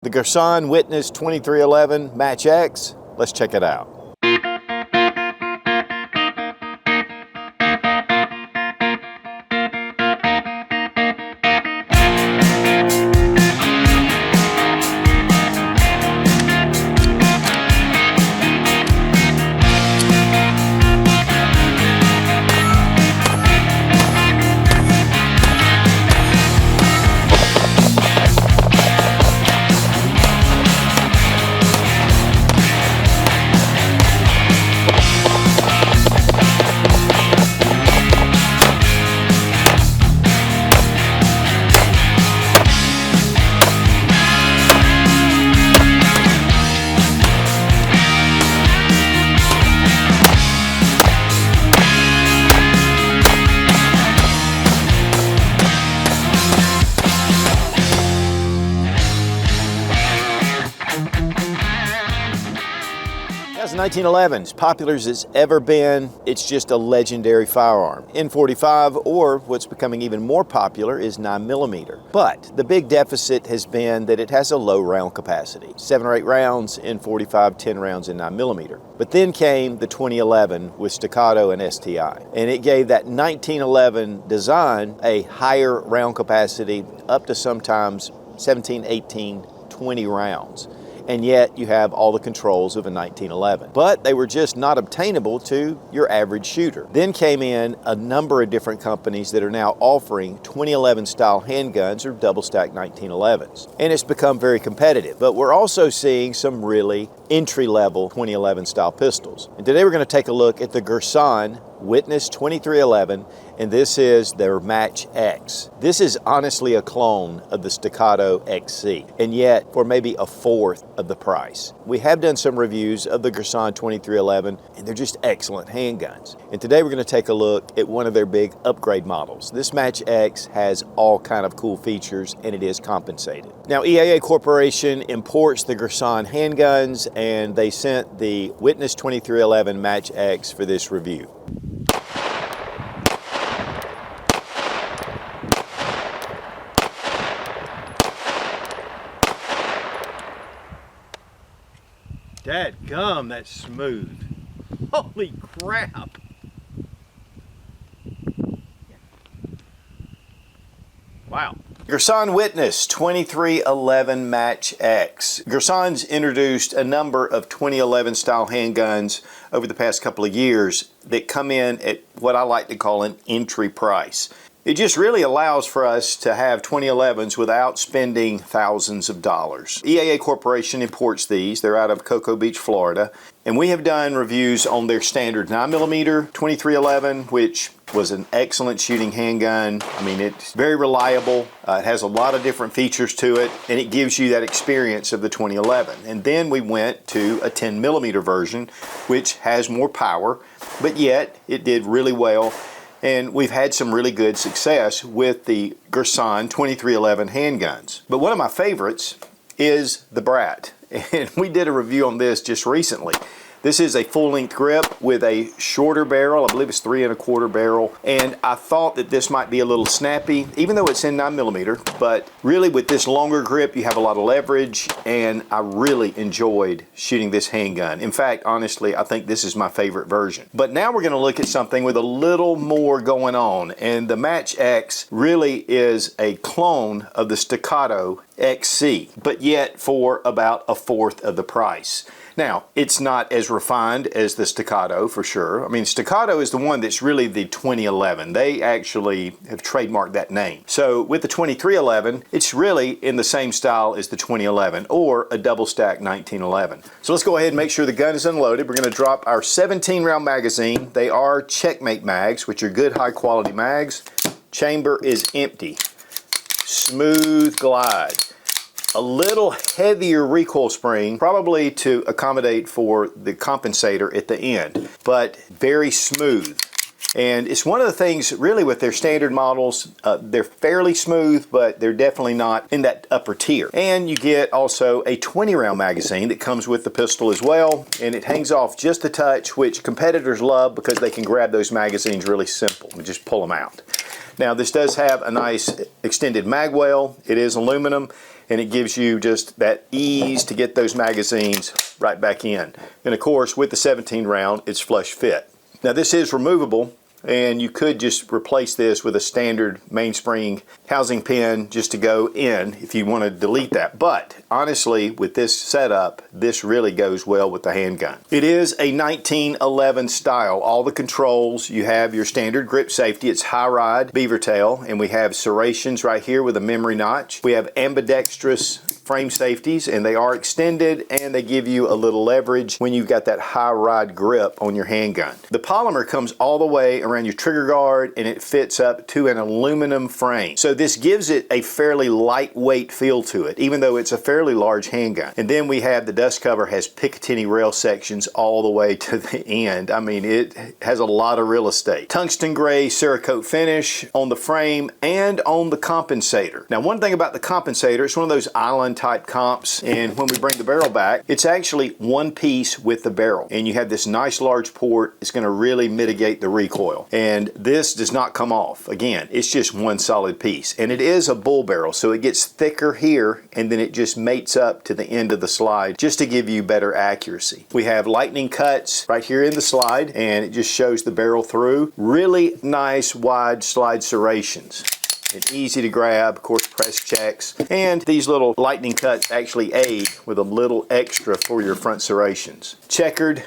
The Girsan Witness 2311 Match X. Let's check it out. As 1911, as popular as it's ever been, it's just a legendary firearm. M45, or what's becoming even more popular, is 9mm. But the big deficit has been that it has a low round capacity. 7 or 8 rounds in 45, 10 rounds in 9mm. But then came the 2011 with Staccato and STI. And it gave that 1911 design a higher round capacity, up to sometimes 17, 18, 20 rounds. And yet you have all the controls of a 1911. But they were just not obtainable to your average shooter. Then came in a number of different companies that are now offering 2011 style handguns or double stack 1911s. And it's become very competitive. But we're also seeing some really entry-level 2011 style pistols. And today we're going to take a look at the Girsan Witness 2311, and this is their Match X. This is honestly a clone of the Staccato XC, and yet for maybe a fourth of the price. We have done some reviews of the Girsan 2311, and they're just excellent handguns. And today we're going to take a look at one of their big upgrade models. This Match X has all kind of cool features, and it is compensated. Now, EAA Corporation imports the Girsan handguns, and they sent the Witness 2311 Match X for this review. Dadgum, that's smooth. Holy crap. Wow. Girsan Witness 2311 Match X. Girsan's introduced a number of 2011 style handguns over the past couple of years that come in at what I like to call an entry price. It just really allows for us to have 2011s without spending thousands of dollars. EAA Corporation imports these. They're out of Cocoa Beach, Florida. And we have done reviews on their standard 9mm 2311, which was an excellent shooting handgun. I mean, it's very reliable. It has a lot of different features to it, and it gives you that experience of the 2011. And then we went to a 10mm version, which has more power, but yet it did really well. And we've had some really good success with the Girsan 2311 handguns. But one of my favorites is the Brat. And we did a review on this just recently. This is a full-length grip with a shorter barrel. I believe it's 3 1/4 barrel. And I thought that this might be a little snappy, even though it's in 9mm. But really, with this longer grip, you have a lot of leverage. And I really enjoyed shooting this handgun. In fact, honestly, I think this is my favorite version. But now we're going to look at something with a little more going on. And the Match X really is a clone of the Staccato XC, but yet for about a fourth of the price. Now, it's not as refined as the Staccato for sure. I mean, Staccato is the one that's really the 2011. They actually have trademarked that name. So with the 2311, it's really in the same style as the 2011 or a double stack 1911. So let's go ahead and make sure the gun is unloaded. We're going to drop our 17 round magazine. They are Checkmate mags, which are good high quality mags. Chamber is empty. Smooth glide. A little heavier recoil spring, probably to accommodate for the compensator at the end, but very smooth. And it's one of the things really with their standard models, they're fairly smooth, but they're definitely not in that upper tier. And you get also a 20 round magazine that comes with the pistol as well, and it hangs off just a touch, which competitors love because they can grab those magazines really simple and just pull them out. Now this does have a nice extended mag well. It is aluminum. and it gives you just that ease to get those magazines right back in. And of course, with the 17 round, it's flush fit. Now this is removable, and you could just replace this with a standard mainspring housing pin just to go in if you want to delete that. But honestly, with this setup, this really goes well with the handgun. It is a 1911 style. All the controls, you have your standard grip safety. It's high ride beaver tail, and we have serrations right here with a memory notch. We have ambidextrous frame safeties, and they are extended, and they give you a little leverage when you've got that high ride grip on your handgun. The polymer comes all the way around your trigger guard, and it fits up to an aluminum frame. So this gives it a fairly lightweight feel to it, even though it's a fairly large handgun. And then we have the dust cover has Picatinny rail sections all the way to the end. I mean, it has a lot of real estate. Tungsten gray Cerakote finish on the frame and on the compensator. Now, one thing about the compensator, it's one of those island type comps, and when we bring the barrel back, it's actually one piece with the barrel, and you have this nice large port. It's going to really mitigate the recoil, and this does not come off. Again, it's just one solid piece, and it is a bull barrel, so it gets thicker here, and then it just mates up to the end of the slide just to give you better accuracy. We have lightning cuts right here in the slide, and it just shows the barrel through. Really nice wide slide serrations. It's easy to grab, of course, press checks, and these little lightning cuts actually aid with a little extra for your front serrations. Checkered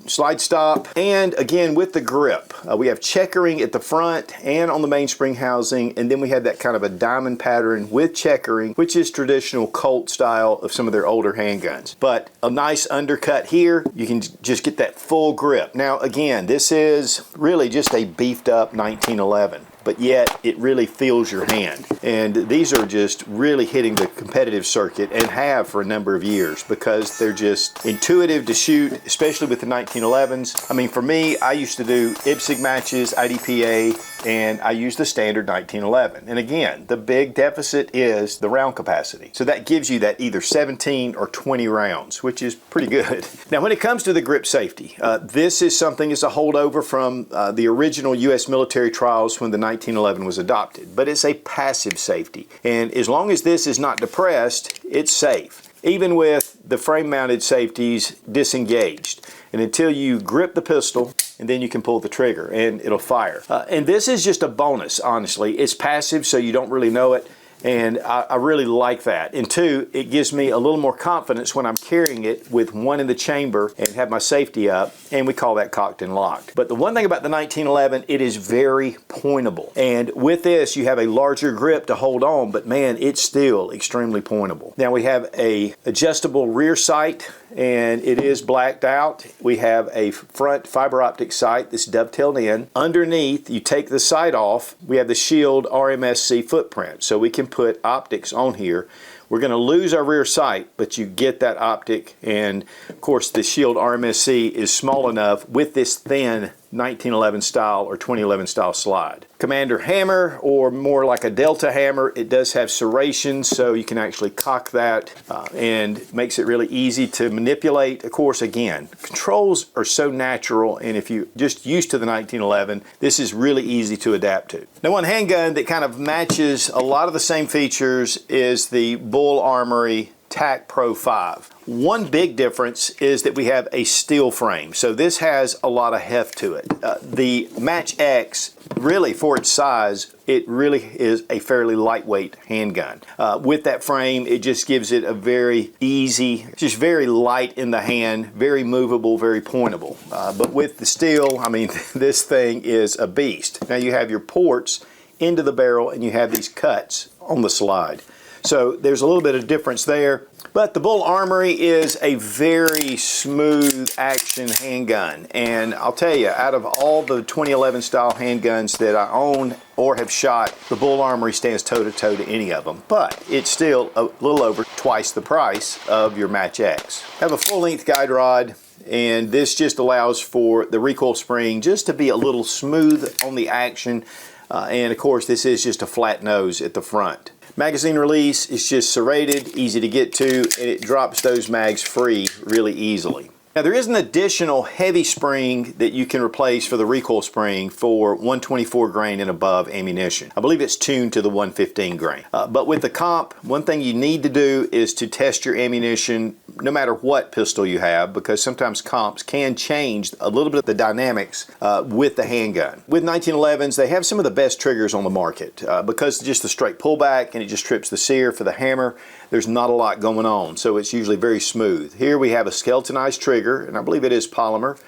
slide stop, and again with the grip, we have checkering at the front and on the mainspring housing, and then we have that kind of a diamond pattern with checkering, which is traditional Colt style of some of their older handguns. But a nice undercut here, you can just get that full grip. Now again, this is really just a beefed up 1911. But yet it really feels your hand. And these are just really hitting the competitive circuit, and have for a number of years, because they're just intuitive to shoot, especially with the 1911s. I mean, for me, I used to do IPSC matches, IDPA, and I use the standard 1911. And again, the big deficit is the round capacity. So that gives you that either 17 or 20 rounds, which is pretty good. Now, when it comes to the grip safety, this is something that's a holdover from the original U.S. military trials when the 1911 was adopted, but it's a passive safety. And as long as this is not depressed, it's safe, even with the frame-mounted safeties disengaged. And until you grip the pistol, and then you can pull the trigger and it'll fire. And this is just a bonus, honestly. It's passive, so you don't really know it. And I really like that. And two, it gives me a little more confidence when I'm carrying it with one in the chamber and have my safety up, and we call that cocked and locked. But the one thing about the 1911, it is very pointable. And with this, you have a larger grip to hold on, but man, it's still extremely pointable. Now we have a adjustable rear sight, and it is blacked out. We have a front fiber optic sight that's dovetailed in. Underneath, you take the sight off, we have the Shield RMSC footprint, so we can put optics on here. We're going to lose our rear sight, but you get that optic, and of course the Shield RMSC is small enough with this thin 1911 style or 2011 style slide. Commander hammer, or more like a Delta hammer, it does have serrations, so you can actually cock that, and makes it really easy to manipulate. Of course, again, controls are so natural, and if you're just used to the 1911, this is really easy to adapt to. Now, one handgun that kind of matches a lot of the same features is the Bull Armory TAC Pro 5. One big difference is that we have a steel frame, so this has a lot of heft to it. The Match X, really for its size, it really is a fairly lightweight handgun. With that frame, it just gives it a very easy, just very light in the hand, very movable, very pointable. But with the steel, I mean, this thing is a beast. Now you have your ports into the barrel, and you have these cuts on the slide. So there's a little bit of difference there. But the Bull Armory is a very smooth action handgun. And I'll tell you, out of all the 2011 style handguns that I own or have shot, the Bull Armory stands toe-to-toe to any of them. But it's still a little over twice the price of your Match X. I have a full-length guide rod, and this just allows for the recoil spring just to be a little smooth on the action. And of course, this is just a flat nose at the front. Magazine release is just serrated, easy to get to, and it drops those mags free really easily. Now there is an additional heavy spring that you can replace for the recoil spring for 124 grain and above ammunition. I believe it's tuned to the 115 grain. But with the comp, one thing you need to do is to test your ammunition no matter what pistol you have, because sometimes comps can change a little bit of the dynamics with the handgun. With 1911s, they have some of the best triggers on the market because just the straight pullback and it just trips the sear for the hammer. There's not a lot going on, so it's usually very smooth. Here we have a skeletonized trigger, and I believe it is polymer.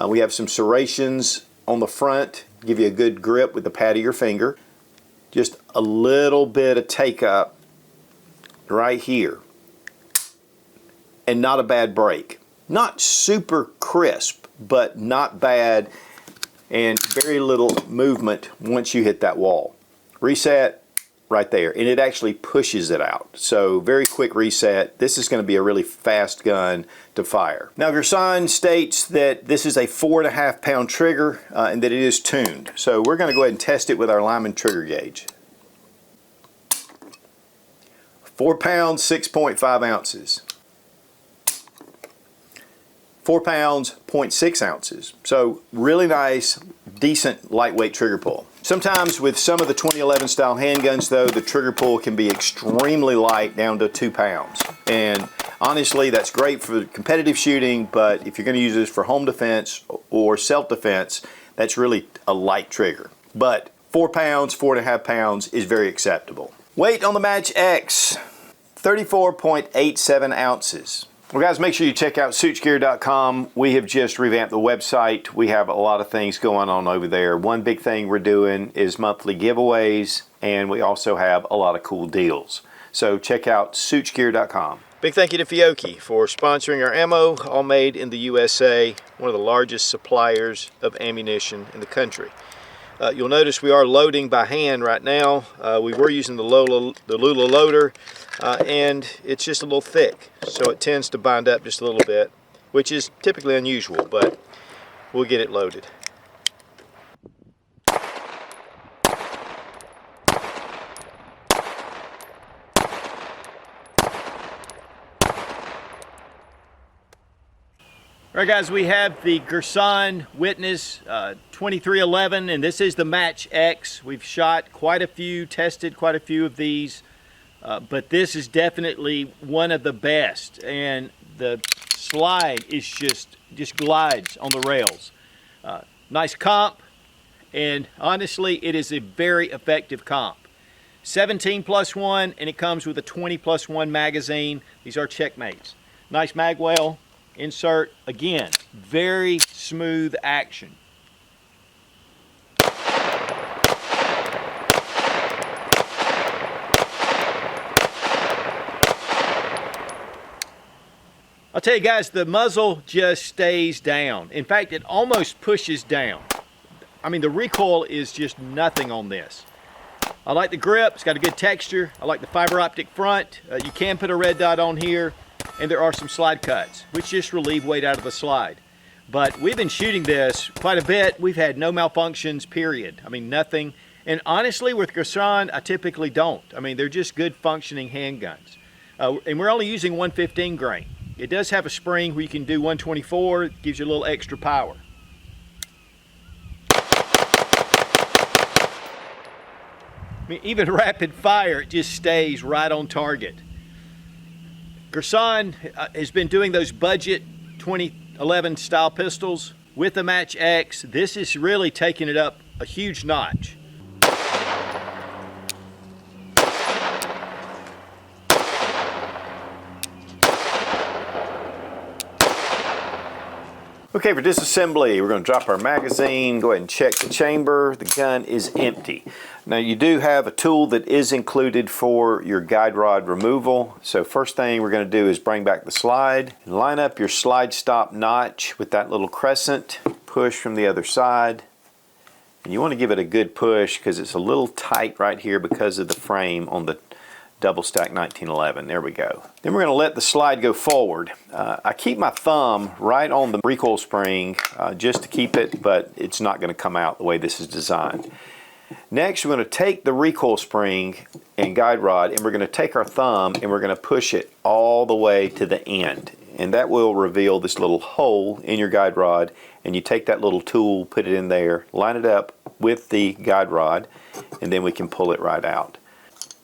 We have some serrations on the front, give you a good grip with the pad of your finger. Just a little bit of take up right here, and not a bad break. Not super crisp, but not bad, and very little movement once you hit that wall. Reset right there, and it actually pushes it out. So very quick reset. This is going to be a really fast gun to fire. Now Girsan states that this is a 4.5 pound trigger and that it is tuned. So we're going to go ahead and test it with our Lyman trigger gauge. 4 pounds, 6.5 ounces. 4 pounds, 0.6 ounces. So really nice, decent lightweight trigger pull. Sometimes with some of the 2011 style handguns though, the trigger pull can be extremely light, down to 2 pounds. And honestly, that's great for competitive shooting, but if you're going to use this for home defense or self-defense, that's really a light trigger. But 4 pounds, 4.5 pounds is very acceptable. Weight on the Match X, 34.87 ounces. Well guys, make sure you check out suitsgear.com. We have just revamped the website. We have a lot of things going on over there. One big thing we're doing is monthly giveaways, and we also have a lot of cool deals. So check out suitsgear.com. Big thank you to Fiocchi for sponsoring our ammo, all made in the USA, one of the largest suppliers of ammunition in the country. You'll notice we are loading by hand right now. We were using the Lula loader, and it's just a little thick, so it tends to bind up just a little bit, which is typically unusual, but we'll get it loaded. All right guys, we have the Girsan Witness 2311, and this is the Match X. We've shot quite a few, tested quite a few of these, but this is definitely one of the best, and the slide is just glides on the rails. Nice comp, and honestly it is a very effective comp. 17+1, and it comes with a 20+1 magazine. These are checkmates. Nice mag well. Insert, again, very smooth action. I'll tell you guys, the muzzle just stays down. In fact, it almost pushes down. I mean, the recoil is just nothing on this. I like the grip, it's got a good texture. I like the fiber optic front. You can put a red dot on here. And there are some slide cuts, which just relieve weight out of the slide. But we've been shooting this quite a bit. We've had no malfunctions, period. I mean, nothing. And honestly, with Girsan, I typically don't. I mean, they're just good functioning handguns. And we're only using 115 grain. It does have a spring where you can do 124. It gives you a little extra power. I mean, even rapid fire, it just stays right on target. Girsan has been doing those budget 2011 style pistols with the Match X. This is really taking it up a huge notch. Okay, for disassembly, we're going to drop our magazine, go ahead and check the chamber. The gun is empty. Now you do have a tool that is included for your guide rod removal. So first thing we're going to do is bring back the slide and line up your slide stop notch with that little crescent. Push from the other side. And you want to give it a good push because it's a little tight right here because of the frame on the double stack 1911. There we go. Then we're going to let the slide go forward. I keep my thumb right on the recoil spring just to keep it, but it's not going to come out the way this is designed. Next, we're going to take the recoil spring and guide rod, and we're going to take our thumb and we're going to push it all the way to the end. and that will reveal this little hole in your guide rod, and you take that little tool, put it in there, line it up with the guide rod, and then we can pull it right out.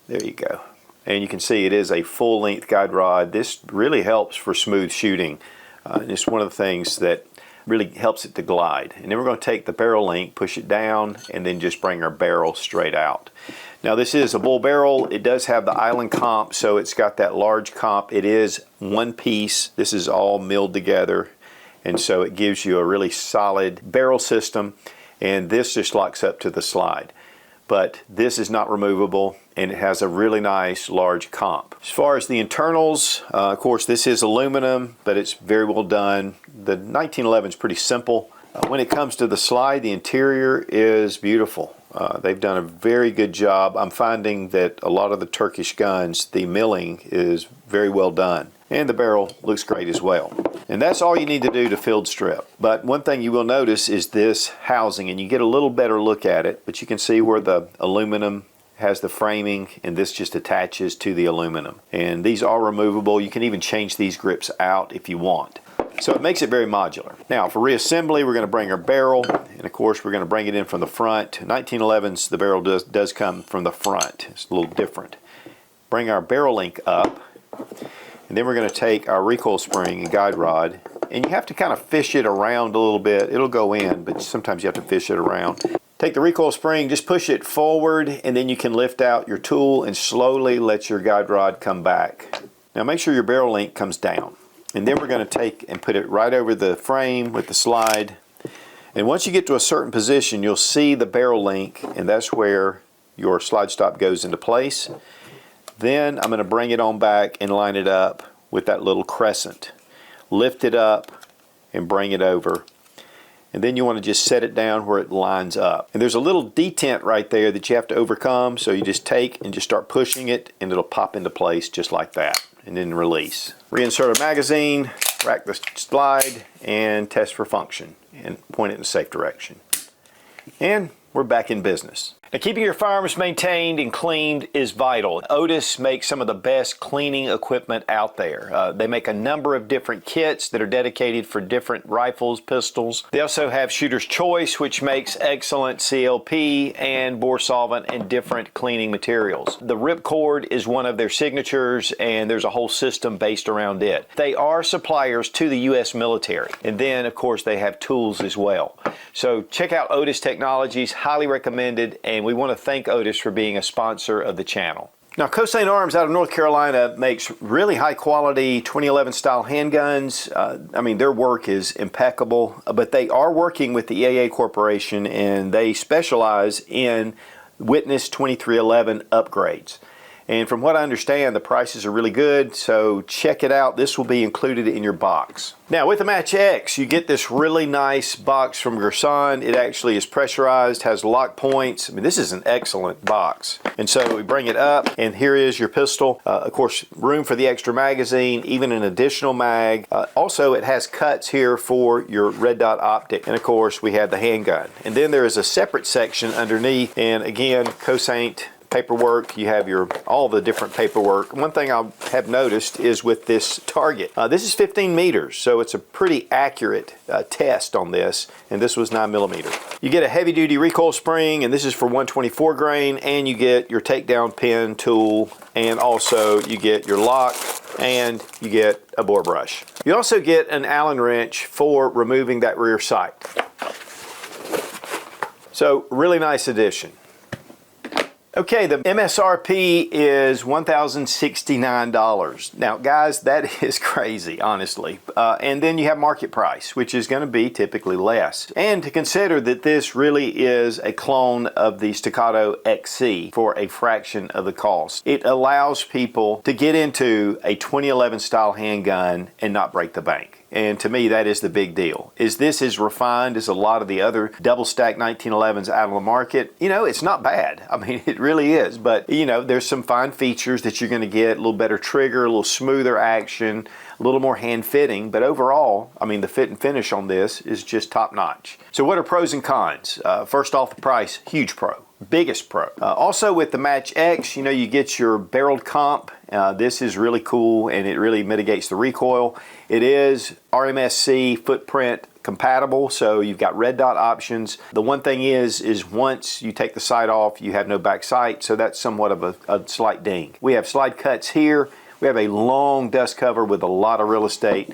There you go. And you can see it is a full-length guide rod. This really helps for smooth shooting. It's one of the things that really helps it to glide. And then we're going to take the barrel link, push it down, and then just bring our barrel straight out. Now this is a bull barrel. It does have the island comp, so it's got that large comp. It is one piece. This is all milled together, and so it gives you a really solid barrel system, and this just locks up to the slide. But this is not removable, and it has a really nice large comp. As far as the internals, of course this is aluminum, but it's very well done. The 1911 is pretty simple. When it comes to the slide, the interior is beautiful. They've done a very good job. I'm finding that a lot of the Turkish guns, the milling is very well done. And the barrel looks great as well. And that's all you need to do to field strip. But one thing you will notice is this housing, and you get a little better look at it, but you can see where the aluminum has the framing, and this just attaches to the aluminum. And these are removable. You can even change these grips out if you want. So it makes it very modular. Now for reassembly, we're going to bring our barrel, and of course we're going to bring it in from the front. 1911s, the barrel does come from the front. It's a little different. Bring our barrel link up, and then we're going to take our recoil spring and guide rod, and you have to kind of fish it around a little bit. It'll go in, but sometimes you have to fish it around. Take the recoil spring, just push it forward, and then you can lift out your tool and slowly let your guide rod come back. Now make sure your barrel link comes down. And then we're going to take and put it right over the frame with the slide. And once you get to a certain position, you'll see the barrel link, and that's where your slide stop goes into place. Then I'm going to bring it on back and line it up with that little crescent. Lift it up and bring it over. And then you want to just set it down where it lines up. And there's a little detent right there that you have to overcome, so you just take and just start pushing it, and it'll pop into place just like that. And then release. Reinsert a magazine, rack the slide, and test for function, and point it in a safe direction. And we're back in business. Now, keeping your firearms maintained and cleaned is vital. Otis makes some of the best cleaning equipment out there. They make a number of different kits that are dedicated for different rifles, pistols. They also have Shooter's Choice, which makes excellent CLP and bore solvent and different cleaning materials. The Ripcord is one of their signatures, and there's a whole system based around it. They are suppliers to the U.S. military, and then of course they have tools as well. So check out Otis Technologies, highly recommended, and we want to thank Otis for being a sponsor of the channel. Now, Cosine Arms out of North Carolina makes really high quality 2011 style handguns. I mean, their work is impeccable, but they are working with the EAA Corporation, and they specialize in Witness 2311 upgrades. And from what I understand, the prices are really good, so check it out. This will be included in your box. Now, with the Match X, you get this really nice box from Girsan. It actually is pressurized, has lock points. I mean, this is an excellent box. And so we bring it up, and here is your pistol. Of course, room for the extra magazine, even an additional mag. Also, it has cuts here for your red dot optic. And of course, we have the handgun. And then there is a separate section underneath, and again, Cosine paperwork. You have all the different paperwork. One thing I have noticed is with this target, this is 15 meters, so it's a pretty accurate test on this, and this was 9mm. You get a heavy duty recoil spring, and this is for 124 grain, and you get your takedown pin tool, and also you get your lock, and you get a bore brush. You also get an Allen wrench for removing that rear sight. So really nice addition. Okay, the MSRP is $1,069. Now, guys, that is crazy, honestly. And then you have market price, which is going to be typically less. And to consider that this really is a clone of the Staccato XC for a fraction of the cost. It allows people to get into a 2011 style handgun and not break the bank. And to me, that is the big deal. Is this as refined as a lot of the other double stack 1911s out on the market? You know, it's not bad. I mean, it really is. But, you know, there's some fine features that you're going to get. A little better trigger, a little smoother action, a little more hand fitting. But overall, I mean, the fit and finish on this is just top notch. So what are pros and cons? First off, the price, huge pro. biggest pro. Also with the Match X, you know, you get your barreled comp. This is really cool and it really mitigates the recoil. It is RMSC footprint compatible, so you've got red dot options. The one thing is once you take the sight off, you have no back sight, so that's somewhat of a slight ding. We have slide cuts here. We have a long dust cover with a lot of real estate.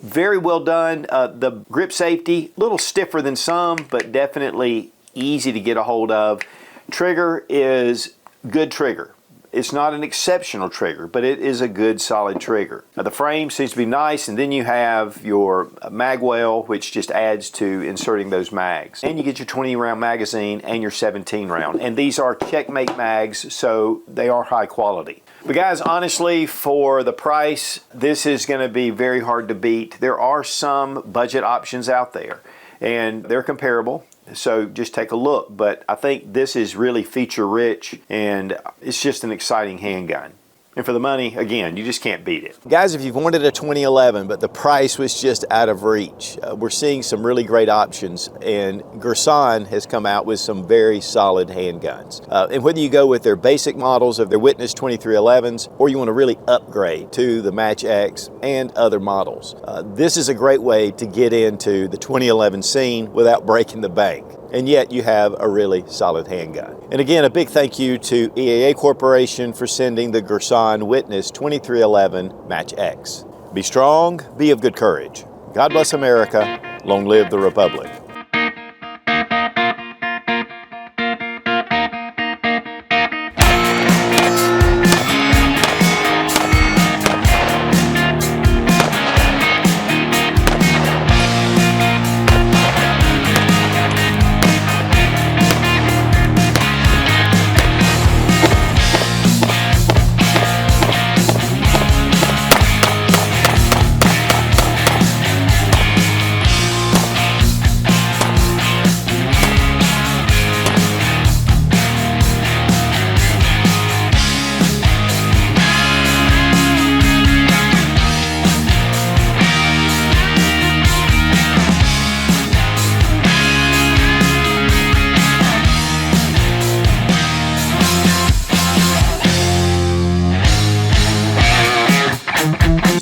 Very well done. The grip safety, a little stiffer than some, but definitely easy to get a hold of. Trigger is good trigger. It's not an exceptional trigger, but it is a good solid trigger. Now, the frame seems to be nice, and then you have your mag well, which just adds to inserting those mags. And you get your 20 round magazine and your 17 round. And these are checkmate mags, so they are high quality. But guys, honestly, for the price, this is going to be very hard to beat. There are some budget options out there, and they're comparable. So just take a look, but I think this is really feature rich and it's just an exciting handgun. And for the money, again, you just can't beat it. Guys, if you've wanted a 2011, but the price was just out of reach, we're seeing some really great options, and Girsan has come out with some very solid handguns. And whether you go with their basic models of their Witness 2311s, or you want to really upgrade to the Match X and other models, this is a great way to get into the 2011 scene without breaking the bank. And yet you have a really solid handgun. And again, a big thank you to EAA Corporation for sending the Girsan Witness 2311 Match X. Be strong, be of good courage. God bless America. Long live the Republic.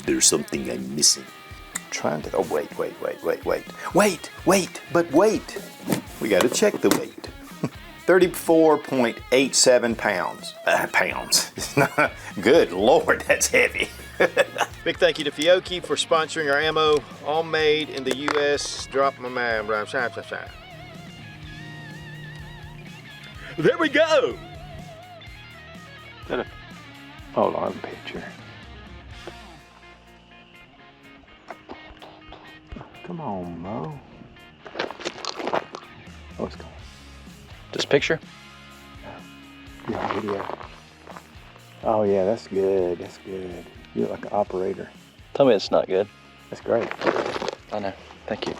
There's something I'm missing. Trying to, oh, wait. But wait. We got to check the weight. 34.87 pounds. Pounds. Good Lord, that's heavy. Big thank you to Fiocchi for sponsoring our ammo. All made in the U.S. Drop my man. There we go. Hold on, picture. Come on, Mo. Oh, it's going. This picture? Yeah, video. Oh yeah, that's good. That's good. You look like an operator. Tell me it's not good. That's great. I know. Thank you.